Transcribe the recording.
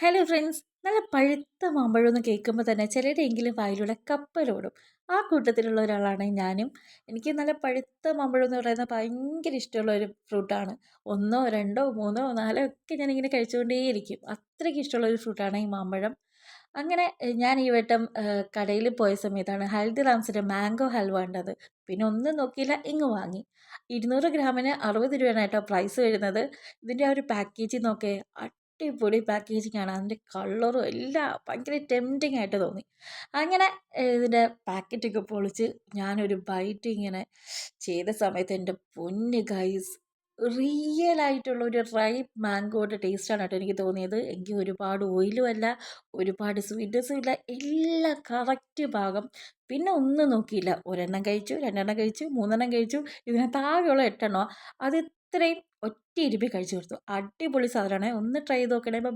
Hello friends, നല്ല പഴുത്ത മാമ്പഴം എന്ന് കേൾക്കുമ്പോൾ തന്നെ ചിലരെങ്കിലും വായിലൂടെ കപ്പലോടും. ആ കൂട്ടത്തിലുള്ള ഒരാളാണ് ഞാനും. എനിക്ക് നല്ല പഴുത്ത മാമ്പഴം എന്ന് പറയുന്നത് ഭയങ്കര ഇഷ്ടമുള്ള ഒരു ഫ്രൂട്ടാണ്. ഒന്നോ രണ്ടോ മൂന്നോ നാലോ ഒക്കെ ഞാനിങ്ങനെ കഴിച്ചുകൊണ്ടേയിരിക്കും. അത്രയ്ക്ക് ഇഷ്ടമുള്ള ഒരു ഫ്രൂട്ടാണ് ഈ മാമ്പഴം. അങ്ങനെ ഞാൻ ഈ വട്ടം കടയിൽ പോയ സമയത്താണ് ഹൽദിറാംസിൻ്റെ മാംഗോ ഹൽവ ഉണ്ടത്. പിന്നെ ഒന്നും നോക്കിയില്ല, ഇങ്ങ് വാങ്ങി. 200 ഗ്രാമിന് 60 രൂപയാണ് കേട്ടോ പ്രൈസ് വരുന്നത്. ഇതിൻ്റെ ആ ഒരു പാക്കേജിങ് നോക്കേ, അടിപൊളി പാക്കേജിംഗ് ആണ്. അതിൻ്റെ കളറും എല്ലാം ഭയങ്കര ടെംപ്റ്റിംഗ് ആയിട്ട് തോന്നി. അങ്ങനെ ഇതിൻ്റെ പാക്കറ്റൊക്കെ പൊളിച്ച് ഞാനൊരു ബൈറ്റ് ഇങ്ങനെ ചെയ്ത സമയത്ത് എൻ്റെ പൊന്ന് ഗൈസ്, റിയൽ ആയിട്ടുള്ള ഒരു റൈപ്പ് മാംഗോയുടെ ടേസ്റ്റാണ് കേട്ടോ എനിക്ക് തോന്നിയത്. എനിക്ക് ഒരുപാട് ഓയിലും അല്ല, ഒരുപാട് സ്വീറ്റ്നസ്സും ഇല്ല, എല്ലാം കറക്റ്റ് പാകം. പിന്നെ ഒന്നും നോക്കിയില്ല, ഒരെണ്ണം കഴിച്ചു, രണ്ടെണ്ണം കഴിച്ചു, മൂന്നെണ്ണം കഴിച്ചു. ഇതിനകത്ത് ആകെയുള്ള 8 എണ്ണമാണ്. അത് ഇത്രയും ഒറ്റ ഇരിപ്പിൽ കഴിച്ചു കൊടുത്തു. അടിപൊളി സാധനമാണ്, ഒന്ന് ട്രൈ ചെയ്ത് നോക്കണേ. ബൈ.